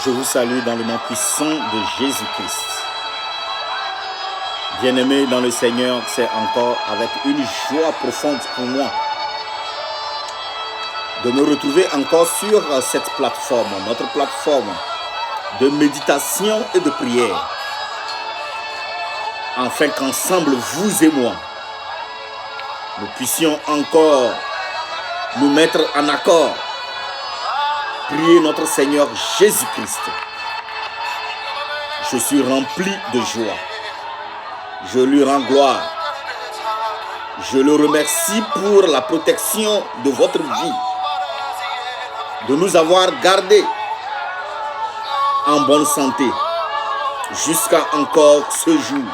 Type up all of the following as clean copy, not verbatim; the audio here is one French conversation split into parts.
Je vous salue dans le nom puissant de Jésus-Christ. Bien-aimés dans le Seigneur, c'est encore avec une joie profonde pour moi de me retrouver encore sur cette plateforme, notre plateforme de méditation et de prière, afin qu'ensemble, vous et moi, nous puissions encore nous mettre en accord, prier notre Seigneur Jésus-Christ. Je suis rempli de joie. Je lui rends gloire. Je le remercie pour la protection de votre vie, de nous avoir gardés en bonne santé jusqu'à encore ce jour.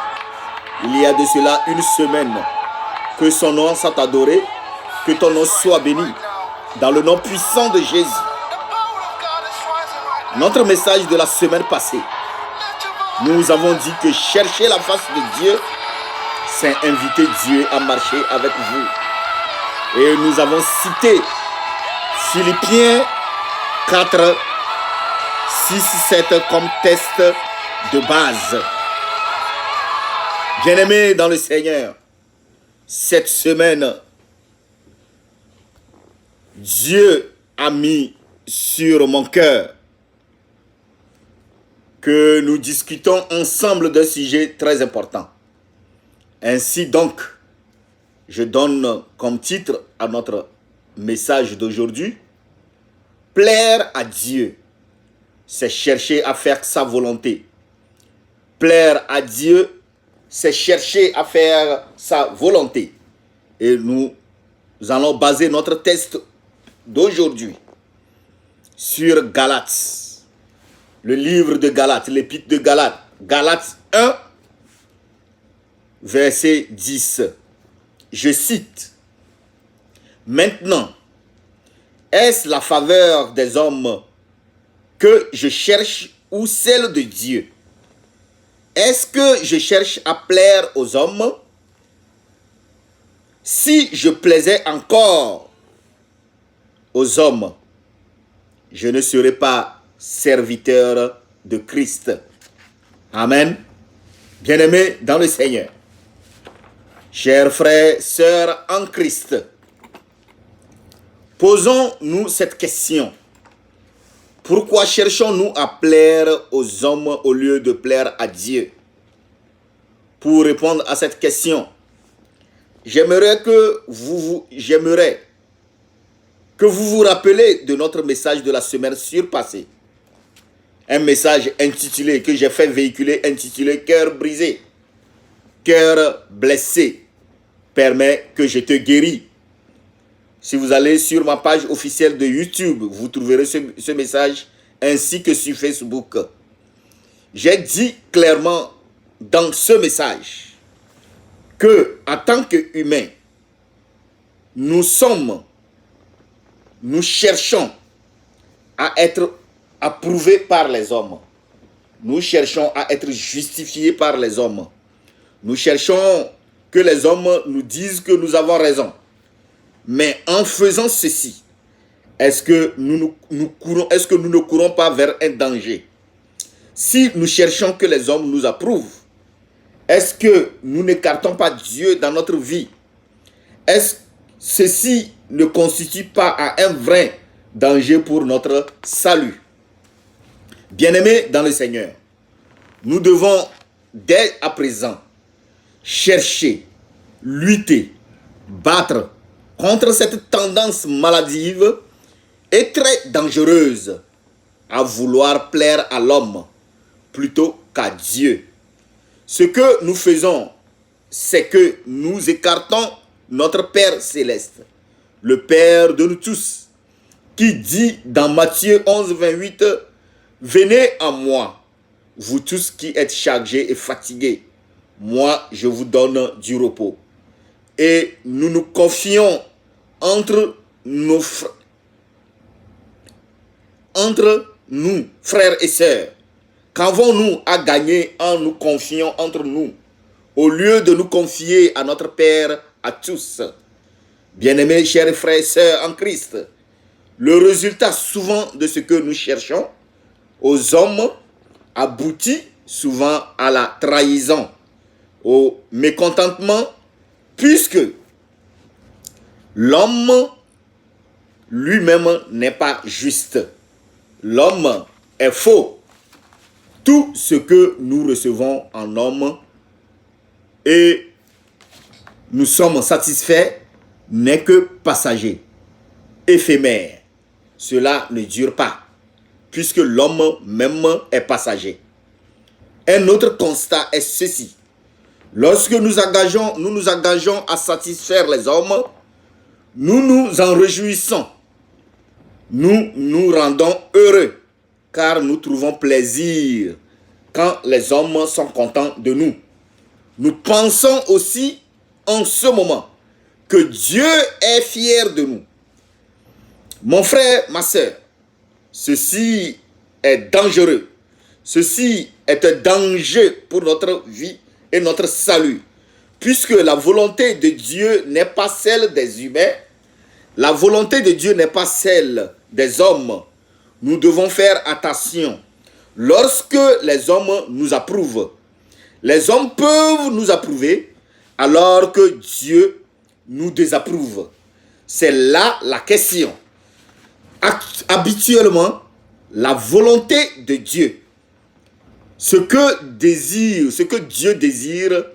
Il y a de cela une semaine. Que son nom soit adoré, que ton nom soit béni, dans le nom puissant de Jésus. Notre message de la semaine passée, nous avons dit que chercher la face de Dieu, c'est inviter Dieu à marcher avec vous. Et nous avons cité Philippiens 4, 6, 7 comme test de base. Bien-aimés dans le Seigneur, cette semaine, Dieu a mis sur mon cœur que nous discutons ensemble d'un sujet très important. Ainsi donc, je donne comme titre à notre message d'aujourd'hui, « Plaire à Dieu, c'est chercher à faire sa volonté. » Plaire à Dieu, c'est chercher à faire sa volonté. Et nous allons baser notre test d'aujourd'hui sur Galates. Le livre de Galates, l'épître de Galates. Galates 1, verset 10. Je cite. « Maintenant, est-ce la faveur des hommes que je cherche ou celle de Dieu? Est-ce que je cherche à plaire aux hommes? Si je plaisais encore aux hommes, je ne serais pas serviteur de Christ. » Amen. Bien-aimés dans le Seigneur, chers frères, sœurs en Christ, posons-nous cette question. Pourquoi cherchons-nous à plaire aux hommes au lieu de plaire à Dieu? Pour répondre à cette question, j'aimerais que vous vous rappelez de notre message de la semaine surpassée. Un message intitulé, que j'ai fait véhiculer, intitulé « Cœur brisé, cœur blessé, permet que je te guéris ». Si vous allez sur ma page officielle de YouTube, vous trouverez ce message ainsi que sur Facebook. J'ai dit clairement dans ce message que, en tant qu'humains, nous cherchons à être approuvés par les hommes. Nous cherchons à être justifiés par les hommes. Nous cherchons que les hommes nous disent que nous avons raison. Mais en faisant ceci, est-ce que nous ne courons pas vers un danger? Si nous cherchons que les hommes nous approuvent, est-ce que nous n'écartons pas Dieu dans notre vie? Est-ce que ceci ne constitue pas un vrai danger pour notre salut? Bien-aimés dans le Seigneur, nous devons dès à présent chercher, lutter, battre contre cette tendance maladive et très dangereuse à vouloir plaire à l'homme plutôt qu'à Dieu. Ce que nous faisons, c'est que nous écartons notre Père céleste, le Père de nous tous, qui dit dans Matthieu 11, 28, « Venez à moi, vous tous qui êtes chargés et fatigués, moi je vous donne du repos. » Et nous nous confions entre nous, frères et sœurs. Qu'avons-nous à gagner en nous confiant entre nous, au lieu de nous confier à notre Père à tous? Bien-aimés, chers frères et sœurs en Christ, le résultat souvent de ce que nous cherchons aux hommes aboutit souvent à la trahison, au mécontentement, puisque l'homme lui-même n'est pas juste. L'homme est faux. Tout ce que nous recevons en homme et nous sommes satisfaits n'est que passager, éphémère. Cela ne dure pas, puisque l'homme même est passager. Un autre constat est ceci. Lorsque nous nous engageons à satisfaire les hommes, nous nous en réjouissons. Nous nous rendons heureux, car nous trouvons plaisir quand les hommes sont contents de nous. Nous pensons aussi en ce moment que Dieu est fier de nous. Mon frère, ma soeur, ceci est dangereux. Ceci est un danger pour notre vie et notre salut, puisque la volonté de Dieu n'est pas celle des humains, la volonté de Dieu n'est pas celle des hommes. Nous devons faire attention. Lorsque les hommes nous approuvent, les hommes peuvent nous approuver alors que Dieu nous désapprouve. C'est là la question. Habituellement, la volonté de Dieu, ce que Dieu désire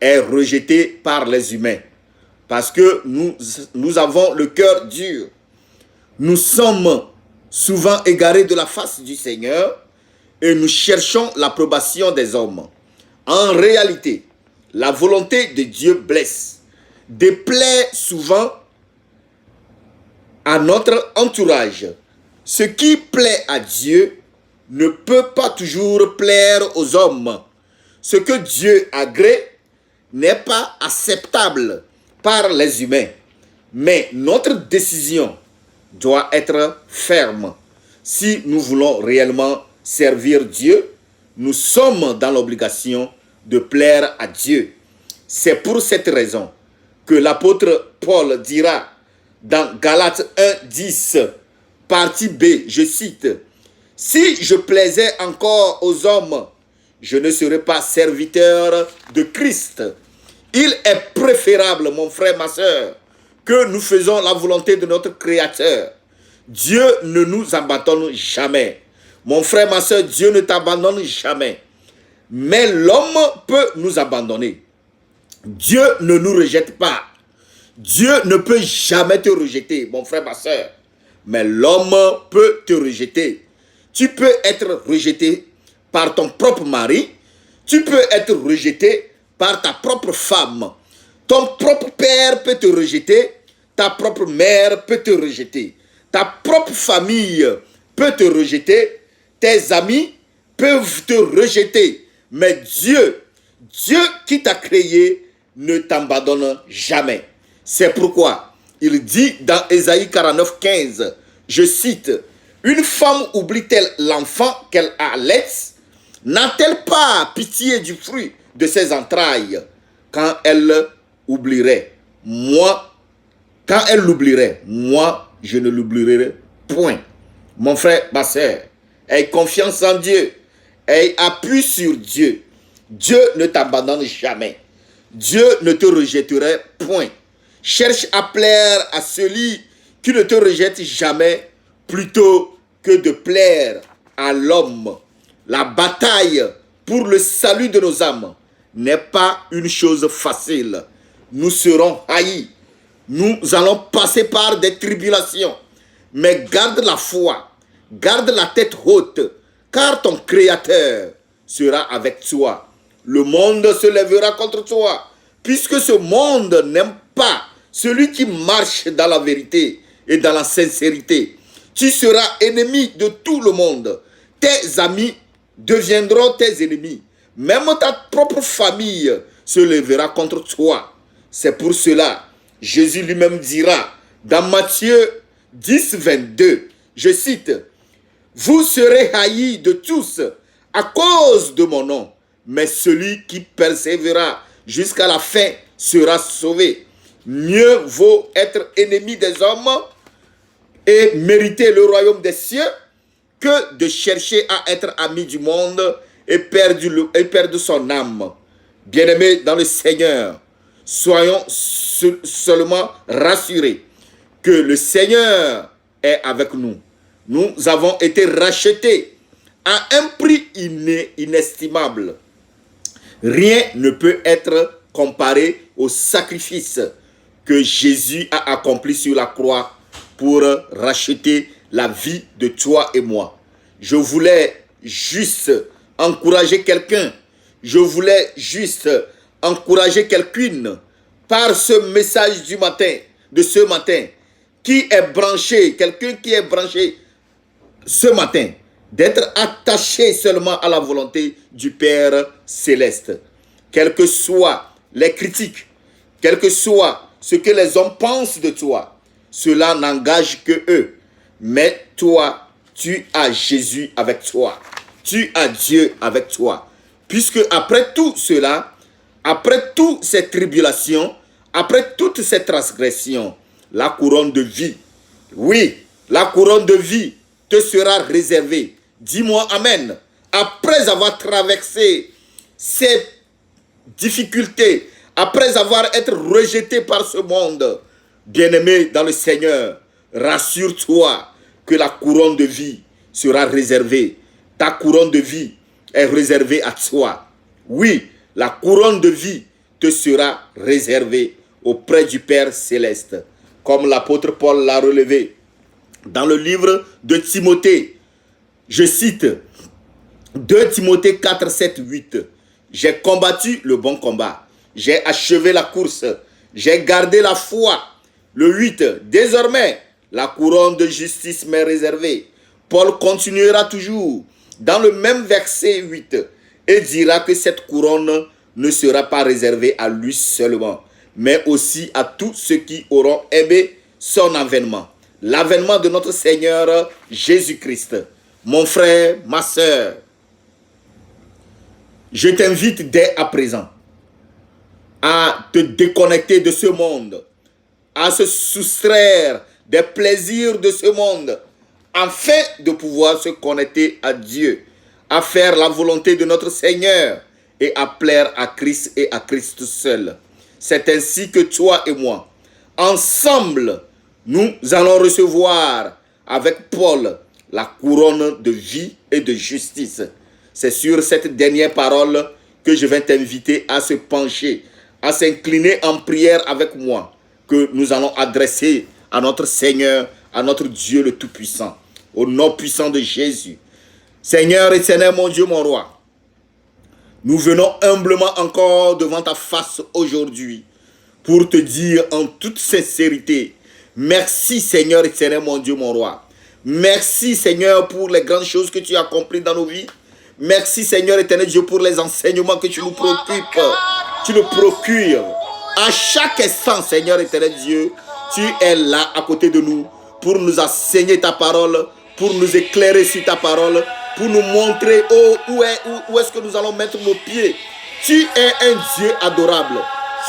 est rejeté par les humains. Parce que nous avons le cœur dur. Nous sommes souvent égarés de la face du Seigneur et nous cherchons l'approbation des hommes. En réalité, la volonté de Dieu blesse, déplaît souvent à notre entourage. Ce qui plaît à Dieu ne peut pas toujours plaire aux hommes. Ce que Dieu agrée n'est pas acceptable par les humains. Mais notre décision doit être ferme. Si nous voulons réellement servir Dieu, nous sommes dans l'obligation de plaire à Dieu. C'est pour cette raison que l'apôtre Paul dira dans Galates 1:10, partie B, je cite, « Si je plaisais encore aux hommes, je ne serais pas serviteur de Christ. » Il est préférable, mon frère, ma soeur, que nous faisons la volonté de notre Créateur. Dieu ne nous abandonne jamais. Mon frère, ma soeur, Dieu ne t'abandonne jamais. Mais l'homme peut nous abandonner. Dieu ne nous rejette pas. Dieu ne peut jamais te rejeter, mon frère, ma soeur. Mais l'homme peut te rejeter. Tu peux être rejeté par ton propre mari. Tu peux être rejeté par ta propre femme. Ton propre père peut te rejeter. Ta propre mère peut te rejeter. Ta propre famille peut te rejeter. Tes amis peuvent te rejeter. Mais Dieu qui t'a créé, ne t'abandonne jamais. C'est pourquoi il dit dans Ésaïe 49:15, je cite, « Une femme oublie-t-elle l'enfant qu'elle allait? N'a-t-elle pas pitié du fruit de ses entrailles quand elle oublierait? Quand elle l'oublierait, moi, je ne l'oublierai point. » Mon frère, ma soeur, aie confiance en Dieu, aie appui sur Dieu. Dieu ne t'abandonne jamais. Dieu ne te rejetterait point. Cherche à plaire à celui qui ne te rejette jamais plutôt que de plaire à l'homme. La bataille pour le salut de nos âmes n'est pas une chose facile. Nous serons haïs. Nous allons passer par des tribulations. Mais garde la foi, garde la tête haute, car ton Créateur sera avec toi. Le monde se lèvera contre toi, puisque ce monde n'aime pas celui qui marche dans la vérité et dans la sincérité. Tu seras ennemi de tout le monde. Tes amis deviendront tes ennemis. Même ta propre famille se lèvera contre toi. C'est pour cela, Jésus lui-même dira dans Matthieu 10:22, je cite, « Vous serez haïs de tous à cause de mon nom, mais celui qui persévérera jusqu'à la fin sera sauvé. Mieux vaut être ennemi des hommes et mériter le royaume des cieux que de chercher à être ami du monde et perdre son âme. Bien-aimés dans le Seigneur, soyons seulement rassurés que le Seigneur est avec nous. Nous avons été rachetés à un prix inestimable. Rien ne peut être comparé au sacrifice que Jésus a accompli sur la croix pour racheter la vie de toi et moi. Je voulais juste encourager quelqu'un. Je voulais juste encourager quelqu'une par ce message du matin, de ce matin, qui est branché, quelqu'un qui est branché ce matin, d'être attaché seulement à la volonté du Père Céleste. Quelles que soient les critiques, quel que soit ce que les hommes pensent de toi, cela n'engage que eux. Mais toi, tu as Jésus avec toi. Tu as Dieu avec toi. Puisque après tout cela, après toutes ces tribulations, après toutes ces transgressions, la couronne de vie, oui, la couronne de vie te sera réservée. Dis-moi Amen. Après avoir traversé ces difficultés, après avoir été rejeté par ce monde, bien-aimé dans le Seigneur, rassure-toi que la couronne de vie sera réservée. Ta couronne de vie est réservée à toi. Oui, la couronne de vie te sera réservée auprès du Père Céleste. Comme l'apôtre Paul l'a relevé dans le livre de Timothée. Je cite 2 Timothée 4, 7, 8. J'ai combattu le bon combat. J'ai achevé la course. J'ai gardé la foi. Le 8. Désormais, la couronne de justice m'est réservée. Paul continuera toujours dans le même verset 8 et dira que cette couronne ne sera pas réservée à lui seulement, mais aussi à tous ceux qui auront aimé son avènement. L'avènement de notre Seigneur Jésus-Christ. Mon frère, ma soeur, je t'invite dès à présent à te déconnecter de ce monde, à se soustraire des plaisirs de ce monde, afin de pouvoir se connecter à Dieu, à faire la volonté de notre Seigneur et à plaire à Christ et à Christ seul. C'est ainsi que toi et moi, ensemble, nous allons recevoir avec Paul la couronne de vie et de justice. C'est sur cette dernière parole que je vais t'inviter à se pencher, à s'incliner en prière avec moi, que nous allons adresser à notre Seigneur, à notre Dieu le Tout-Puissant, au nom puissant de Jésus. Seigneur éternel, mon Dieu, mon roi, nous venons humblement encore devant ta face aujourd'hui pour te dire en toute sincérité, merci Seigneur éternel, mon Dieu, mon roi. Merci Seigneur pour les grandes choses que tu as accomplies dans nos vies. Merci Seigneur éternel Dieu pour les enseignements que tu nous procures. À chaque instant Seigneur éternel Dieu, tu es là à côté de nous pour nous enseigner ta parole, pour nous éclairer sur ta parole, pour nous montrer où est-ce que nous allons mettre nos pieds. Tu es un Dieu adorable.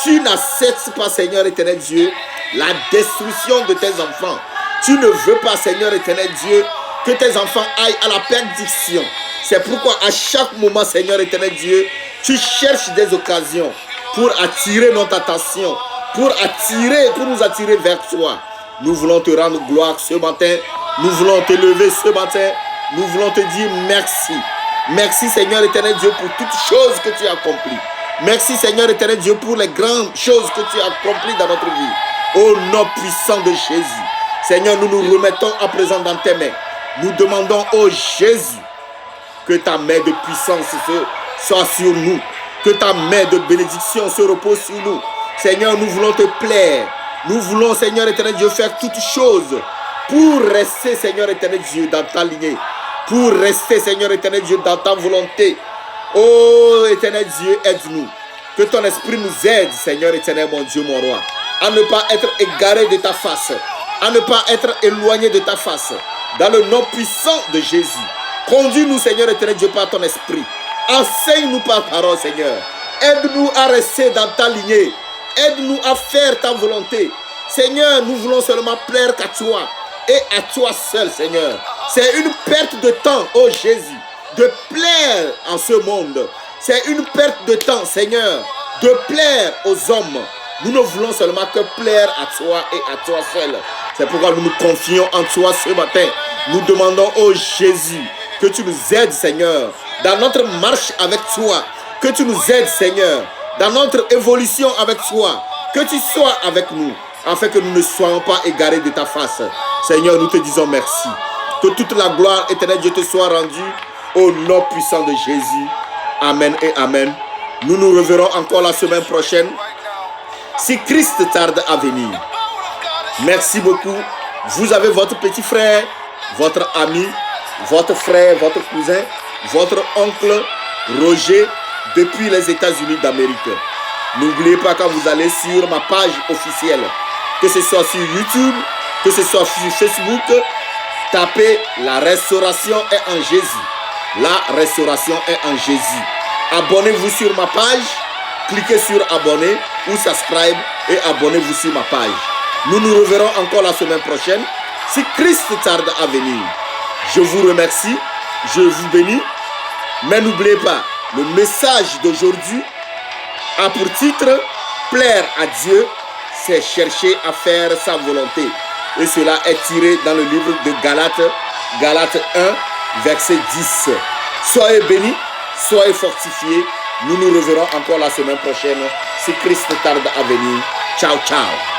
Tu n'acceptes pas Seigneur éternel Dieu la destruction de tes enfants. Tu ne veux pas Seigneur éternel Dieu que tes enfants aillent à la perdition. C'est pourquoi à chaque moment Seigneur éternel Dieu, tu cherches des occasions pour attirer notre attention, pour nous attirer vers toi. Nous voulons te rendre gloire ce matin. Nous voulons te lever ce matin. Nous voulons te dire merci. Merci Seigneur éternel Dieu pour toutes choses que tu as accomplies. Merci Seigneur éternel Dieu pour les grandes choses que tu as accomplies dans notre vie. Au nom puissant de Jésus. Seigneur, nous nous remettons à présent dans tes mains. Nous demandons au Jésus que ta main de puissance soit sur nous. Que ta main de bénédiction se repose sur nous. Seigneur, nous voulons te plaire. Nous voulons, Seigneur éternel Dieu, faire toutes choses pour rester, Seigneur éternel Dieu, dans ta lignée. Pour rester, Seigneur éternel Dieu, dans ta volonté. Oh, éternel Dieu, aide-nous. Que ton esprit nous aide, Seigneur éternel, mon Dieu, mon roi, à ne pas être égaré de ta face, à ne pas être éloigné de ta face. Dans le nom puissant de Jésus. Conduis-nous, Seigneur éternel Dieu, par ton esprit. Enseigne-nous par parole, Seigneur. Aide-nous à rester dans ta lignée. Aide-nous à faire ta volonté. Seigneur, nous voulons seulement plaire qu'à toi. et à toi seul, Seigneur. C'est une perte de temps, oh Jésus, de plaire en ce monde. C'est une perte de temps, Seigneur, de plaire aux hommes. Nous ne voulons seulement que plaire à toi et à toi seul. C'est pourquoi nous nous confions en toi ce matin. Nous demandons, oh Jésus, que tu nous aides, Seigneur, dans notre marche avec toi. Que tu nous aides, Seigneur, dans notre évolution avec toi. Que tu sois avec nous, afin que nous ne soyons pas égarés de ta face. Seigneur, nous te disons merci. Que toute la gloire éternelle Dieu te soit rendue au nom puissant de Jésus. Amen et amen. Nous nous reverrons encore la semaine prochaine, si Christ tarde à venir. Merci beaucoup. Vous avez votre petit frère, votre ami, votre frère, votre cousin, votre oncle Roger depuis les États-Unis d'Amérique. N'oubliez pas, quand vous allez sur ma page officielle, que ce soit sur YouTube, que ce soit sur Facebook, tapez la restauration est en Jésus. La restauration est en Jésus. Abonnez-vous sur ma page, cliquez sur abonner ou subscribe et abonnez-vous sur ma page. Nous nous reverrons encore la semaine prochaine, si Christ tarde à venir. Je vous remercie, je vous bénis, mais n'oubliez pas, le message d'aujourd'hui a pour titre « Plaire à Dieu, c'est chercher à faire sa volonté ». Et cela est tiré dans le livre de Galates, Galates 1, verset 10. Soyez bénis, soyez fortifiés. Nous nous reverrons encore la semaine prochaine, si Christ tarde à venir. Ciao, ciao.